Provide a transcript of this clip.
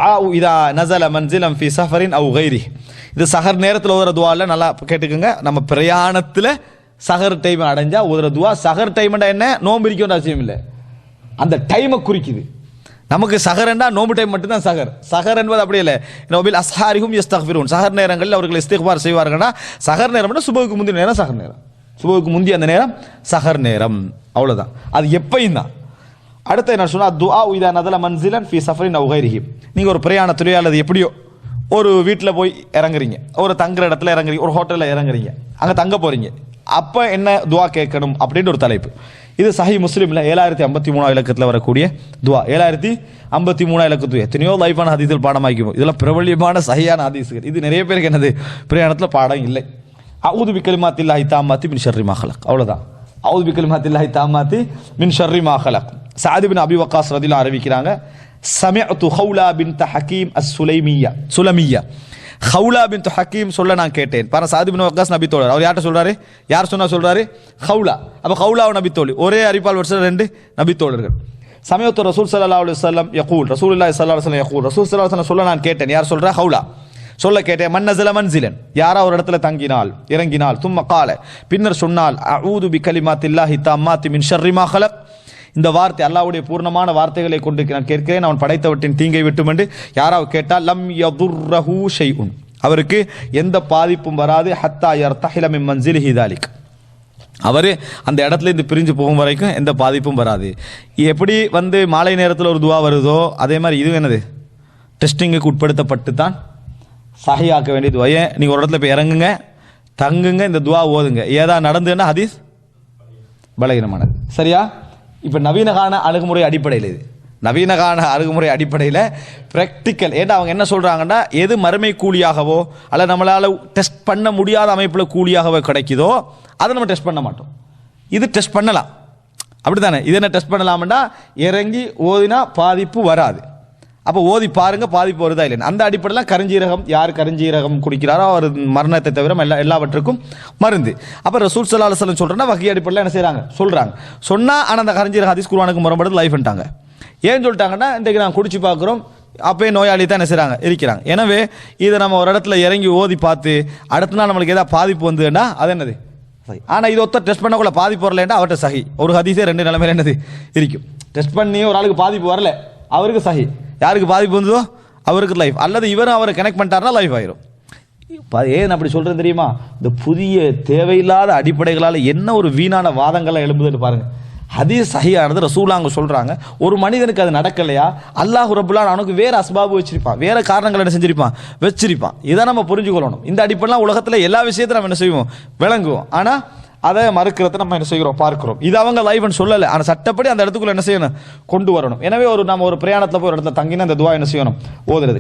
துஆ இதா நஸல மன்சிலம் ஃபி ஸஃபரின் அவ் கைரி. இது சஹர் நேரத்தில் ஓதுற துஆல நல்லா கேட்டுக்கோங்க. நம்ம பிரயாணத்தில் சஹர் டைம் அடைஞ்சா ஓதுற துஆ. சஹர் டைம்னா என்ன? நோன்பு இருக்கணும்னு அவசியம் இல்லை, அந்த டைமை குறிக்குது. நமக்கு சஹர்னா நோம்பு டைம் மட்டும்தான் சஹர். சஹர் என்பது அப்படி இல்லை. நோபில் அஸ்ஹாரிஹும் யஸ்தக்ஃபிரூன். சஹர் நேரங்களில் அவர்கள் இஸ்திக்பார் செய்வார்கள்னா சஹர் நேரம்னா சுபஹுக்கு முந்திய நேரம் சஹர் நேரம், சுபஹுக்கு முந்திய அந்த நேரம் சஹர் நேரம், அவ்வளோதான். அது எப்பயும் தான். அடுத்து என்ன சொன்னா, துஆ இதா நஸல மன்சிலன் ஃபி ஸஃபரின் அவ் கைரிஹி. நீங்கள் ஒரு பிரயாணத்திலேயோ அல்லது எப்படியோ ஒரு வீட்டில் போய் இறங்குறீங்க, ஒரு தங்குற இடத்துல இறங்குறீங்க, ஒரு ஹோட்டலில் இறங்குறீங்க, அங்கே தங்க போறீங்க. அப்போ என்ன துஆ கேட்கணும் அப்படின்ற ஒரு தலைப்பு. இது சஹி முஸ்லிமில் 7053 இலக்கத்தில் வரக்கூடிய துஆ. 7053 இலக்கத்து எத்தனையோ லைஃபான ஹதீஸில் பாடமாக்கிப்போம். இதெல்லாம் பிரபல்யமான சஹியான ஹதீஸுகள். இது நிறைய பேருக்கு என்னது பிரயாணத்தில் பாடம் இல்லை. அஊது பிகலிமாத்தில்லாஹி தாம்மாத்தி மின் ஷர்ரி மா ஹலக், அவ்வளோதான். அஊது பிகலிமாத்தில்லாஹி தாம்மாத்தி மின் ஷர்ரி மா ஹலக். சஅத் பின் அபி வக்காஸ் ரலியல்லாஹு அறிவிக்கிறாங்க, சமிஅது ஹவுலா பின்த் ஹக்கீம் சுலமிய்யா. ஹவுலா பின்த் ஹக்கீம் சொல்ல நான் கேட்டேன். பாருங்க, சஅத் பின் வக்காஸ் நபி தோழர். அவர் யார்கிட்ட சொல்றாரு? யார் சொன்னா சொல்றாரு? ஹவுலா. அப்ப ஹவுலாவும் நபி தோழி, ஒரே அறிப்பால் வருஷம் 2 நபி தோழர்கள். சமயத்து ரசூல் ஸல்லல்லாஹு அலைஹி வஸல்லம் யகூல், ரசூலுல்லாஹி ஸல்லல்லாஹு அலைஹி வஸல்லம் யகூல், ரசூல் ஸல்லல்லாஹு அலைஹி வஸல்லம் சொல்ல நான் கேட்டேன். யார் சொல்றா? ஹவுலா சொல்ல கேட்டேன். மன் நஸல மன்சிலன், யாரா ஒரு இடத்துல தங்கினால் இறங்கினால், தும்ம கால பின்னர் சொன்னால், அஊது பிகலிமாத்தில்லாஹி தாம்மாத்தி மின் ஷர்ரி மா ஹலக், இந்த வார்த்தை அல்லாஹ்வுடைய பூர்ணமான வார்த்தைகளை கொண்டு நான் கேட்கிறேன், அவன் படைத்தவற்றின் தீங்கை விட்டும் என்று யாராவது கேட்டால், லம் யதுர்ரஹு ஷைஉன், அவருக்கு எந்த பாதிப்பும் வராது. ஹத்தா யர்தஹில மின் மன்சிலிஹி தாலிக், அவர் அந்த இடத்துல இருந்து பிரிஞ்சு போகும் வரைக்கும் எந்த பாதிப்பும் வராது. எப்படி மாலை நேரத்தில் ஒரு துஆ வருதோ அதே மாதிரி இது என்னது டெஸ்டிங்குக்கு உட்படுத்தப்பட்டு தான் சஹியாக்க வேண்டிய துஆ. ஏன் நீங்கள் ஒரு இடத்துல போய் இறங்குங்க, தங்குங்க, இந்த துஆ ஓதுங்க, ஏதா நடந்துன்னா ஹதீஸ் பலகீனமானது. சரியா? இப்போ நவீனகான அணுகுமுறை அடிப்படையில், இது நவீனகான அணுகுமுறை அடிப்படையில் ப்ராக்டிக்கல். ஏன்னா அவங்க என்ன சொல்கிறாங்கன்னா, எது மறுமை கூலியாகவோ அல்ல நம்மளால் டெஸ்ட் பண்ண முடியாத அமைப்பில் கூலியாகவோ கிடைக்குதோ அதை நம்ம டெஸ்ட் பண்ண மாட்டோம். இது டெஸ்ட் பண்ணலாம், அப்படி தானே? இது என்ன டெஸ்ட் பண்ணலாம்னா, இறங்கி ஓதினா பாதிப்பு வராது. அப்போ ஓதி பாருங்க பாதிப்பு வருதா இல்லைன்னு. அந்த அடிப்படையில் கருஞ்சீரகம், யார் கருஞ்சீரகம் குடிக்கிறாரோ அவர் மரணத்தை தவிர எல்லாவற்றுக்கும் மருந்து. அப்போ ரசூல் ஸல்லல்லாஹு அலைஹி வஸல்லம் சொல்கிறேன்னா வகை அடிப்படையில் என்ன செய்கிறாங்க சொல்கிறாங்க. சொன்னால் ஆனால் அந்த கருஞ்சீரகம் ஹதீஸ் குர்ஆனுக்கு முரண்படுது லைஃப்ன்ட்டாங்க. ஏன் சொல்லிட்டாங்கன்னா, இன்றைக்கு நான் குடிச்சு பார்க்குறோம், அப்போயே நோயாளி தான் என்ன செய்கிறாங்க இருக்கிறாங்க. எனவே இதை நம்ம ஒரு இடத்துல இறங்கி ஓதி பார்த்து அடுத்த நாள் நம்மளுக்கு ஏதாவது பாதிப்பு வந்ததுன்னா அது என்னது சஹி. ஆனால் இது ஒருத்தர் டெஸ்ட் பண்ணக்குள்ள பாதிப்பு வரலன்னா அவர்கிட்ட சஹி. ஒரு ஹதீஸே 2 நிலைமையில என்னது இருக்கும். டெஸ்ட் பண்ணி ஒரு ஆளுக்கு பாதிப்பு வரல, அவருக்கு சஹி. யாருக்கு பாதிப்பு வந்ததோ அவருக்கு லைஃப், அல்லது இவரும் அவரை கனெக்ட் பண்ணிட்டாருன்னா லைஃப் ஆயிரும். ஏன் அப்படி சொல்றது தெரியுமா? இந்த புதிய தேவையில்லாத அடிப்படைகளால் என்ன ஒரு வீணான வாதங்கள்லாம் எழும்புதுன்னு பாருங்க. ஹதீஸ் சஹியானது ரசூலுல்லாஹ் அங்க சொல்றாங்க. ஒரு மனிதனுக்கு அது நடக்கலையா, அல்லாஹ் ரப்புல் ஆலமீன் அவனுக்கு வேற அஸ்பாபு வச்சிருப்பான், வேற காரணங்கள் என்ன செஞ்சிருப்பான் வச்சிருப்பான். இதை நம்ம புரிஞ்சுக்கொள்ளணும். இந்த அடிப்படைலாம் உலகத்தில் எல்லா விஷயத்தையும் நம்ம என்ன செய்வோம் விளங்குவோம். ஆனா அதை மறுக்கிறத நம்ம என்ன செய்கிறோம் பார்க்கிறோம். இது அவங்க லைஃப்னு சொல்லலை, ஆனால் சட்டப்படி அந்த இடத்துக்குள்ள என்ன செய்யணும் கொண்டு வரணும். எனவே நம்ம ஒரு பிரயாணத்தில் போய் ஒரு இடத்துல தங்கினா அந்த துஆ என்ன செய்யணும் ஓதுறது.